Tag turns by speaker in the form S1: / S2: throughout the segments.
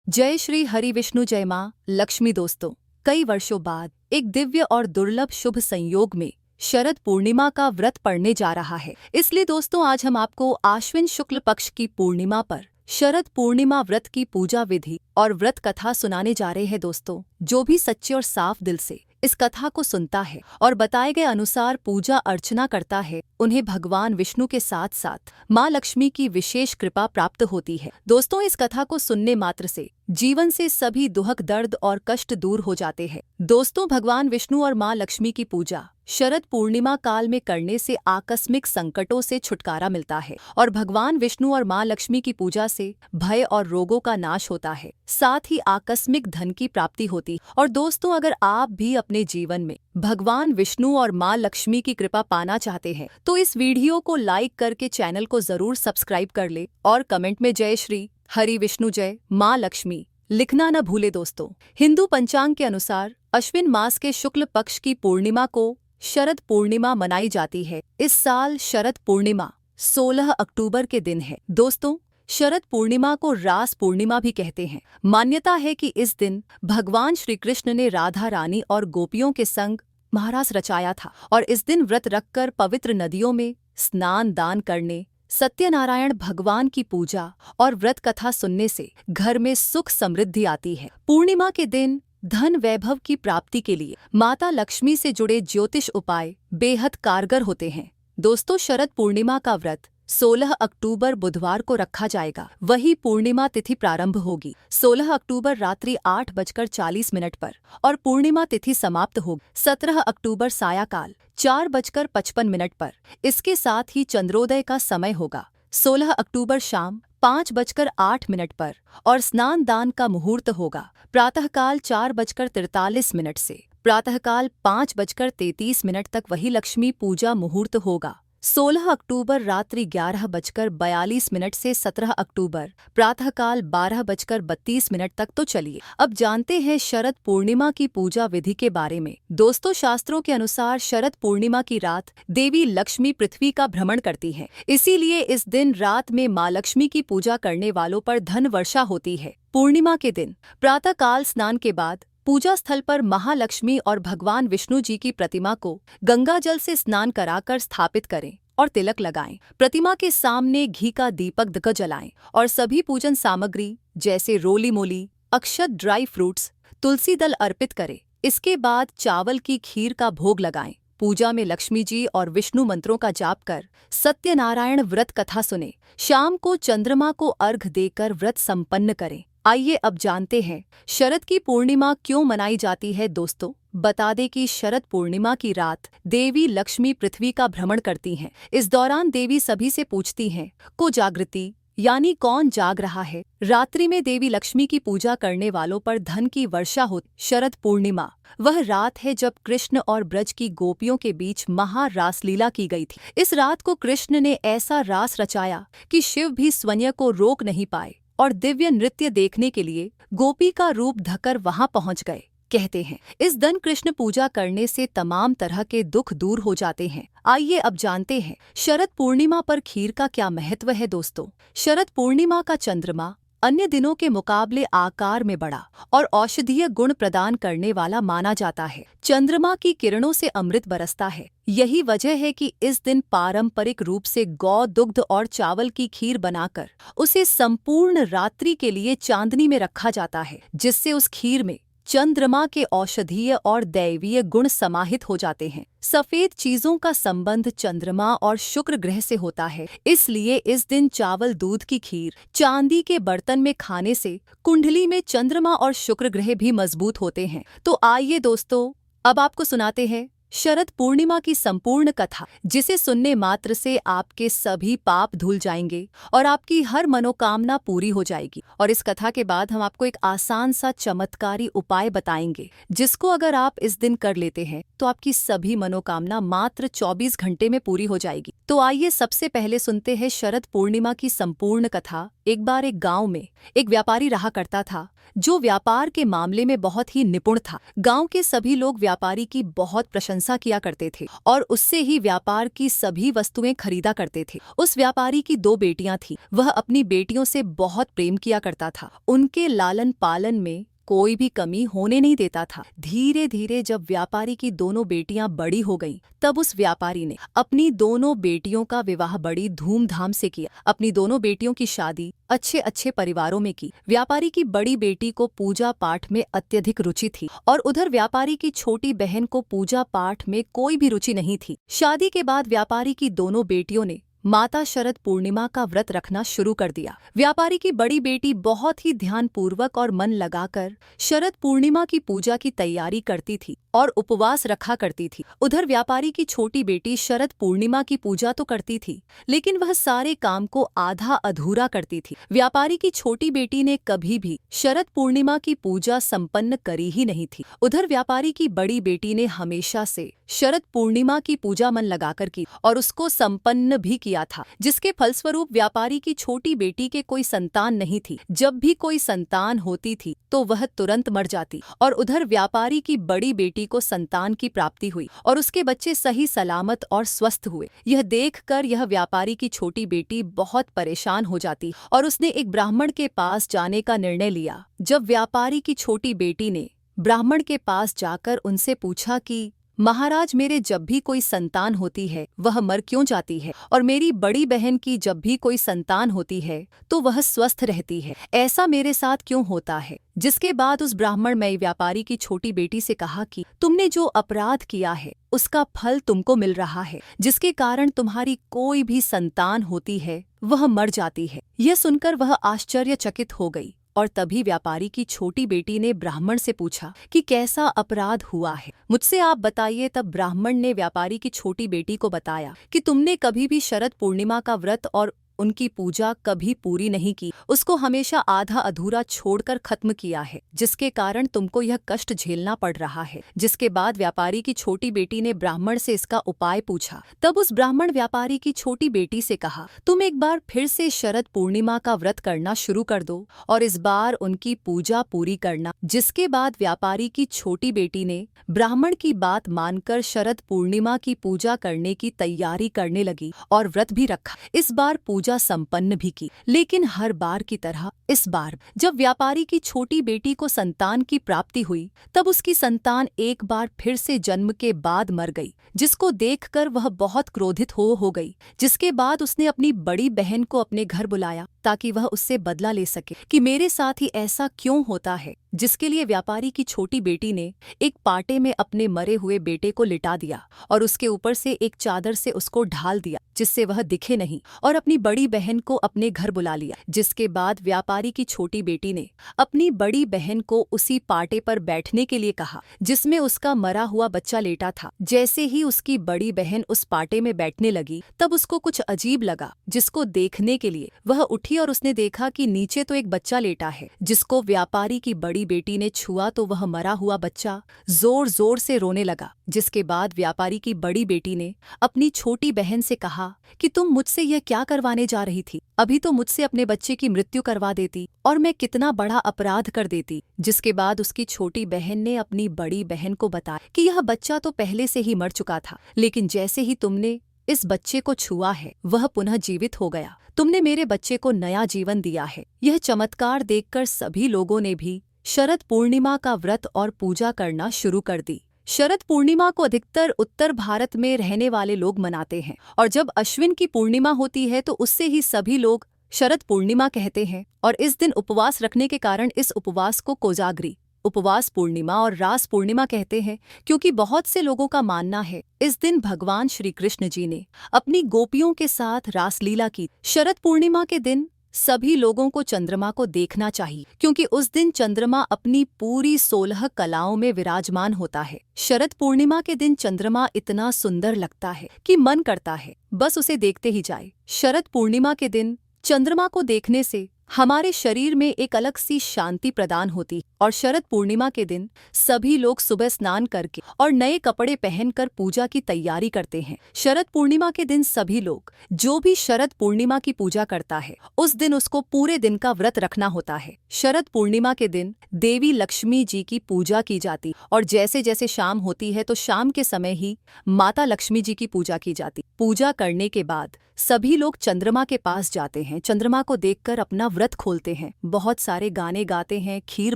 S1: जय श्री हरि विष्णु जय माँ लक्ष्मी। दोस्तों, कई वर्षों बाद एक दिव्य और दुर्लभ शुभ संयोग में शरद पूर्णिमा का व्रत पड़ने जा रहा है। इसलिए दोस्तों, आज हम आपको आश्विन शुक्ल पक्ष की पूर्णिमा पर शरद पूर्णिमा व्रत की पूजा विधि और व्रत कथा सुनाने जा रहे हैं। दोस्तों, जो भी सच्चे और साफ दिल से इस कथा को सुनता है और बताए गए अनुसार पूजा अर्चना करता है, उन्हें भगवान विष्णु के साथ साथ माँ लक्ष्मी की विशेष कृपा प्राप्त होती है। दोस्तों, इस कथा को सुनने मात्र से जीवन से सभी दुख दर्द और कष्ट दूर हो जाते हैं। दोस्तों, भगवान विष्णु और माँ लक्ष्मी की पूजा शरद पूर्णिमा काल में करने से आकस्मिक संकटों से छुटकारा मिलता है और भगवान विष्णु और माँ लक्ष्मी की पूजा से भय और रोगों का नाश होता है, साथ ही आकस्मिक धन की प्राप्ति होती है। और दोस्तों, अगर आप भी अपने जीवन में भगवान विष्णु और माँ लक्ष्मी की कृपा पाना चाहते हैं तो इस वीडियो को लाइक करके चैनल को जरूर सब्सक्राइब कर ले और कमेंट में जय श्री हरि विष्णु जय माँ लक्ष्मी लिखना न भूले। दोस्तों, हिंदू पंचांग के अनुसार अश्विन मास के शुक्ल पक्ष की पूर्णिमा को शरद पूर्णिमा मनाई जाती है। इस साल शरद पूर्णिमा 16 अक्टूबर के दिन है। दोस्तों, शरद पूर्णिमा को रास पूर्णिमा भी कहते हैं। मान्यता है कि इस दिन भगवान श्री कृष्ण ने राधा रानी और गोपियों के संग महारास रचाया था और इस दिन व्रत रखकर पवित्र नदियों में स्नान दान करने, सत्यनारायण भगवान की पूजा और व्रत कथा सुनने से घर में सुख समृद्धि आती है। पूर्णिमा के दिन धन वैभव की प्राप्ति के लिए माता लक्ष्मी से जुड़े ज्योतिष उपाय बेहद कारगर होते हैं। दोस्तों, शरद पूर्णिमा का व्रत 16 अक्टूबर बुधवार को रखा जाएगा। वही पूर्णिमा तिथि प्रारंभ होगी 16 अक्टूबर रात्रि 8:40 पर और पूर्णिमा तिथि समाप्त होगी 17 अक्टूबर सायकाल 4:55 पर। इसके साथ ही चंद्रोदय का समय होगा 16 अक्टूबर शाम 5:08 पर और स्नान दान का मुहूर्त होगा प्रातःकाल 4:43 से प्रातःकाल 5:33 तक। वही लक्ष्मी पूजा मुहूर्त होगा 16 अक्टूबर रात्रि 11:42 से 17 अक्टूबर प्रातःकाल 12:32 तक। तो चलिए अब जानते हैं शरद पूर्णिमा की पूजा विधि के बारे में। दोस्तों, शास्त्रों के अनुसार शरद पूर्णिमा की रात देवी लक्ष्मी पृथ्वी का भ्रमण करती हैं। इसीलिए इस दिन रात में माँ लक्ष्मी की पूजा करने वालों पर धन वर्षा होती है। पूर्णिमा के दिन प्रातःकाल स्नान के बाद पूजा स्थल पर महालक्ष्मी और भगवान विष्णु जी की प्रतिमा को गंगा जल से स्नान कराकर स्थापित करें और तिलक लगाएं। प्रतिमा के सामने घी का दीपक जलाएं और सभी पूजन सामग्री जैसे रोली मोली, अक्षत, ड्राई फ्रूट्स, तुलसी दल अर्पित करें। इसके बाद चावल की खीर का भोग लगाएं। पूजा में लक्ष्मी जी और विष्णु मंत्रों का जाप कर सत्यनारायण व्रत कथा सुने। शाम को चंद्रमा को अर्घ देकर व्रत संपन्न करें। आइए अब जानते हैं शरद की पूर्णिमा क्यों मनाई जाती है। दोस्तों, बता दें कि शरद पूर्णिमा की रात देवी लक्ष्मी पृथ्वी का भ्रमण करती हैं। इस दौरान देवी सभी से पूछती हैं, को जागृति यानी कौन जाग रहा है। रात्रि में देवी लक्ष्मी की पूजा करने वालों पर धन की वर्षा होती। शरद पूर्णिमा वह रात है जब कृष्ण और ब्रज की गोपियों के बीच महारासलीला की गई थी। इस रात को कृष्ण ने ऐसा रास रचाया कि शिव भी स्वयं को रोक नहीं पाए और दिव्य नृत्य देखने के लिए गोपी का रूप धकर वहां पहुंच गए। कहते हैं इस दिन कृष्ण पूजा करने से तमाम तरह के दुख दूर हो जाते हैं। आइए अब जानते हैं शरद पूर्णिमा पर खीर का क्या महत्व है। दोस्तों, शरद पूर्णिमा का चंद्रमा अन्य दिनों के मुकाबले आकार में बड़ा और औषधीय गुण प्रदान करने वाला माना जाता है। चंद्रमा की किरणों से अमृत बरसता है। यही वजह है कि इस दिन पारंपरिक रूप से गौ दुग्ध और चावल की खीर बनाकर उसे संपूर्ण रात्रि के लिए चांदनी में रखा जाता है, जिससे उस खीर में चंद्रमा के औषधीय और दैवीय गुण समाहित हो जाते हैं। सफेद चीजों का संबंध चंद्रमा और शुक्र ग्रह से होता है, इसलिए इस दिन चावल दूध की खीर चांदी के बर्तन में खाने से कुंडली में चंद्रमा और शुक्र ग्रह भी मजबूत होते हैं। तो आइए दोस्तों, अब आपको सुनाते हैं शरद पूर्णिमा की संपूर्ण कथा, जिसे सुनने मात्र से आपके सभी पाप धुल जाएंगे और आपकी हर मनोकामना पूरी हो जाएगी। और इस कथा के बाद हम आपको एक आसान सा चमत्कारी उपाय बताएंगे, जिसको अगर आप इस दिन कर लेते हैं तो आपकी सभी मनोकामना मात्र 24 घंटे में पूरी हो जाएगी। तो आइए सबसे पहले सुनते हैं शरद पूर्णिमा की संपूर्ण कथा। एक बार एक गांव में एक व्यापारी रहा करता था, जो व्यापार के मामले में बहुत ही निपुण था। गांव के सभी लोग व्यापारी की बहुत प्रशंसा प्रशंसा किया करते थे और उससे ही व्यापार की सभी वस्तुएं खरीदा करते थे। उस व्यापारी की 2 बेटियां थीं। वह अपनी बेटियों से बहुत प्रेम किया करता था। उनके लालन पालन में कोई भी कमी होने नहीं देता था। धीरे धीरे जब व्यापारी की दोनों बेटियां बड़ी हो गईं, तब उस व्यापारी ने अपनी दोनों बेटियों का विवाह बड़ी धूमधाम से किया। अपनी दोनों बेटियों की शादी अच्छे अच्छे परिवारों में की। व्यापारी की बड़ी बेटी को पूजा पाठ में अत्यधिक रुचि थी और उधर व्यापारी की छोटी बहन को पूजा पाठ में कोई भी रुचि नहीं थी। शादी के बाद व्यापारी की दोनों बेटियों ने माता शरद पूर्णिमा का व्रत रखना शुरू कर दिया। व्यापारी की बड़ी बेटी बहुत ही ध्यानपूर्वक और मन लगाकर शरद पूर्णिमा की पूजा की तैयारी करती थी और उपवास रखा करती थी। उधर व्यापारी की छोटी बेटी शरद पूर्णिमा की पूजा तो करती थी, लेकिन वह सारे काम को आधा अधूरा करती थी। व्यापारी की छोटी बेटी ने कभी भी शरद पूर्णिमा की पूजा संपन्न करी ही नहीं थी। उधर व्यापारी की बड़ी बेटी ने हमेशा से शरद पूर्णिमा की पूजा मन लगाकर की और उसको संपन्न भी किया था, जिसके फलस्वरूप व्यापारी की छोटी बेटी के कोई संतान नहीं थी। जब भी कोई संतान होती थी तो वह तुरंत मर जाती और उधर व्यापारी की बड़ी बेटी को संतान की प्राप्ति हुई और उसके बच्चे सही सलामत और स्वस्थ हुए। यह देखकर यह व्यापारी की छोटी बेटी बहुत परेशान हो जाती और उसने एक ब्राह्मण के पास जाने का निर्णय लिया। जब व्यापारी की छोटी बेटी ने ब्राह्मण के पास जाकर उनसे पूछा कि महाराज, मेरे जब भी कोई संतान होती है वह मर क्यों जाती है, और मेरी बड़ी बहन की जब भी कोई संतान होती है तो वह स्वस्थ रहती है, ऐसा मेरे साथ क्यों होता है। जिसके बाद उस ब्राह्मणमयी व्यापारी की छोटी बेटी से कहा कि तुमने जो अपराध किया है उसका फल तुमको मिल रहा है, जिसके कारण तुम्हारी कोई भी संतान होती है वह मर जाती है। यह सुनकर वह आश्चर्यचकित हो गई और तभी व्यापारी की छोटी बेटी ने ब्राह्मण से पूछा कि कैसा अपराध हुआ है, मुझसे आप बताइए। तब ब्राह्मण ने व्यापारी की छोटी बेटी को बताया कि तुमने कभी भी शरद पूर्णिमा का व्रत और उनकी पूजा कभी पूरी नहीं की, उसको हमेशा आधा अधूरा छोड़कर खत्म किया है, जिसके कारण तुमको यह कष्ट झेलना पड़ रहा है। जिसके बाद व्यापारी की छोटी बेटी ने ब्राह्मण से इसका उपाय पूछा। तब उस ब्राह्मण व्यापारी की छोटी बेटी से कहा, तुम एक बार फिर से शरद पूर्णिमा का व्रत करना शुरू कर दो और इस बार उनकी पूजा पूरी करना। जिसके बाद व्यापारी की छोटी बेटी ने ब्राह्मण की बात मानकर शरद पूर्णिमा की पूजा करने की तैयारी करने लगी और व्रत भी रखा। इस बार पूजा संपन्न भी की, लेकिन हर बार की तरह इस बार जब व्यापारी की छोटी बेटी को संतान की प्राप्ति हुई तब उसकी संतान एक बार फिर से जन्म के बाद मर गई, जिसको देखकर वह बहुत क्रोधित हो गई। जिसके बाद उसने अपनी बड़ी बहन को अपने घर बुलाया ताकि वह उससे बदला ले सके कि मेरे साथ ही ऐसा क्यों होता है। जिसके लिए व्यापारी की छोटी बेटी ने एक पाटे में अपने मरे हुए बेटे को लिटा दिया और उसके ऊपर से एक चादर से उसको ढाल दिया जिससे वह दिखे नहीं, और अपनी बड़ी बहन को अपने घर बुला लिया। जिसके बाद व्यापारी की छोटी बेटी ने अपनी बड़ी बहन को उसी पाटे पर बैठने के लिए कहा जिसमें उसका मरा हुआ बच्चा लेटा था। जैसे ही उसकी बड़ी बहन उस पाटे में बैठने लगी तब उसको कुछ अजीब लगा, जिसको देखने के लिए वह उठी और उसने देखा कि नीचे तो एक बच्चा लेटा है। जिसको व्यापारी की बड़ी बेटी ने छुआ तो वह मरा हुआ बच्चा जोर जोर से रोने लगा। जिसके बाद व्यापारी की बड़ी बेटी ने अपनी छोटी बहन से कहा कि तुम मुझसे यह क्या करवाने जा रही थी, अभी तो मुझसे अपने बच्चे की मृत्यु करवा देती और मैं कितना बड़ा अपराध कर देती। जिसके बाद उसकी छोटी बहन ने अपनी बड़ी बहन को बताया कि यह बच्चा तो पहले से ही मर चुका था, लेकिन जैसे ही तुमने इस बच्चे को छुआ है वह पुनः जीवित हो गया। तुमने मेरे बच्चे को नया जीवन दिया है। यह चमत्कार देखकर सभी लोगों ने भी शरद पूर्णिमा का व्रत और पूजा करना शुरू कर दी। शरद पूर्णिमा को अधिकतर उत्तर भारत में रहने वाले लोग मनाते हैं और जब अश्विन की पूर्णिमा होती है तो उससे ही सभी लोग शरद पूर्णिमा कहते हैं। और इस दिन उपवास रखने के कारण इस उपवास को कोजागरी उपवास पूर्णिमा और रास पूर्णिमा कहते हैं, क्योंकि बहुत से लोगों का मानना है इस दिन भगवान श्री कृष्ण जी ने अपनी गोपियों के साथ रासलीला की। शरद पूर्णिमा के दिन सभी लोगों को चंद्रमा को देखना चाहिए, क्योंकि उस दिन चंद्रमा अपनी पूरी 16 कलाओं में विराजमान होता है। शरद पूर्णिमा के दिन चंद्रमा इतना सुंदर लगता है कि मन करता है बस उसे देखते ही जाए। शरद पूर्णिमा के दिन चंद्रमा को देखने से हमारे शरीर में एक अलग सी शांति प्रदान होती। और शरद पूर्णिमा के दिन सभी लोग सुबह स्नान करके और नए कपड़े पहनकर पूजा की तैयारी करते हैं। शरद पूर्णिमा के दिन सभी लोग, जो भी शरद पूर्णिमा की पूजा करता है, उस दिन उसको पूरे दिन का व्रत रखना होता है। शरद पूर्णिमा के दिन देवी लक्ष्मी जी की पूजा की जाती और जैसे जैसे शाम होती है तो शाम के समय ही माता लक्ष्मी जी की पूजा की जाती। पूजा करने के बाद सभी लोग चंद्रमा के पास जाते हैं, चंद्रमा को देखकर अपना व्रत खोलते हैं, बहुत सारे गाने गाते हैं, खीर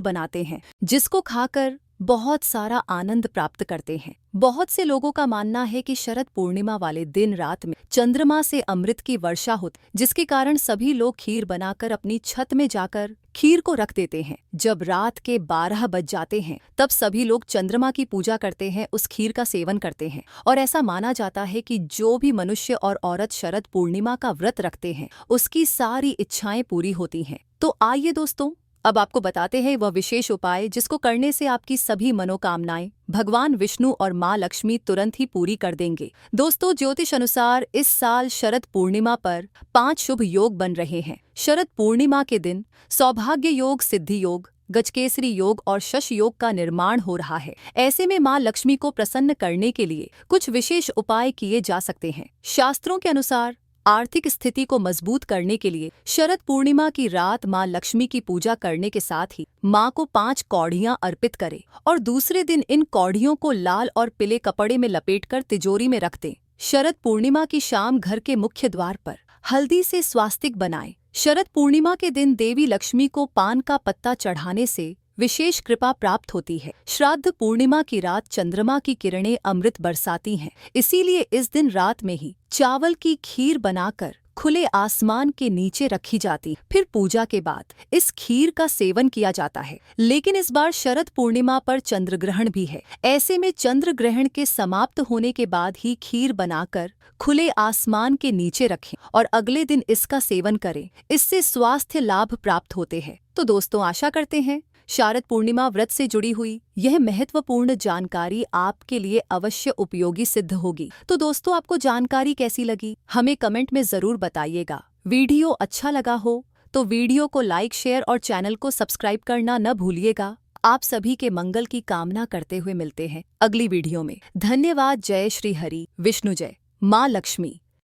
S1: बनाते हैं, जिसको खाकर बहुत सारा आनंद प्राप्त करते हैं। बहुत से लोगों का मानना है कि शरद पूर्णिमा वाले दिन रात में चंद्रमा से अमृत की वर्षा होती, जिसके कारण सभी लोग खीर बनाकर अपनी छत में जाकर खीर को रख देते हैं। जब रात के 12 बज जाते हैं तब सभी लोग चंद्रमा की पूजा करते हैं, उस खीर का सेवन करते हैं। और ऐसा माना जाता है कि जो भी मनुष्य और औरत शरद पूर्णिमा का व्रत रखते हैं, उसकी सारी इच्छाएं पूरी होती हैं। तो आइए दोस्तों, अब आपको बताते हैं वह विशेष उपाय जिसको करने से आपकी सभी मनोकामनाएं भगवान विष्णु और माँ लक्ष्मी तुरंत ही पूरी कर देंगे। दोस्तों, ज्योतिष अनुसार इस साल शरद पूर्णिमा पर 5 शुभ योग बन रहे हैं। शरद पूर्णिमा के दिन सौभाग्य योग, सिद्धि योग, गजकेसरी योग और शश योग का निर्माण हो रहा है। ऐसे में माँ लक्ष्मी को प्रसन्न करने के लिए कुछ विशेष उपाय किए जा सकते हैं। शास्त्रों के अनुसार आर्थिक स्थिति को मजबूत करने के लिए शरद पूर्णिमा की रात माँ लक्ष्मी की पूजा करने के साथ ही माँ को 5 कौड़ियाँ अर्पित करें और दूसरे दिन इन कौड़ियों को लाल और पीले कपड़े में लपेटकर तिजोरी में रख दें। शरद पूर्णिमा की शाम घर के मुख्य द्वार पर हल्दी से स्वास्तिक बनाएं। शरद पूर्णिमा के दिन देवी लक्ष्मी को पान का पत्ता चढ़ाने से विशेष कृपा प्राप्त होती है। श्राद्ध पूर्णिमा की रात चंद्रमा की किरणें अमृत बरसाती हैं, इसीलिए इस दिन रात में ही चावल की खीर बनाकर खुले आसमान के नीचे रखी जाती, फिर पूजा के बाद इस खीर का सेवन किया जाता है। लेकिन इस बार शरद पूर्णिमा पर चंद्र ग्रहण भी है। ऐसे में चंद्र ग्रहण के समाप्त होने के बाद ही खीर बनाकर खुले आसमान के नीचे रखें और अगले दिन इसका सेवन करें। इससे स्वास्थ्य लाभ प्राप्त होते हैं। तो दोस्तों, आशा करते हैं शरद पूर्णिमा व्रत से जुड़ी हुई यह महत्वपूर्ण जानकारी आपके लिए अवश्य उपयोगी सिद्ध होगी। तो दोस्तों, आपको जानकारी कैसी लगी हमें कमेंट में जरूर बताइएगा। वीडियो अच्छा लगा हो तो वीडियो को लाइक, शेयर और चैनल को सब्सक्राइब करना न भूलिएगा। आप सभी के मंगल की कामना करते हुए मिलते हैं अगली वीडियो में। धन्यवाद। जय श्री हरि, विष्णु जय, माँ लक्ष्मी।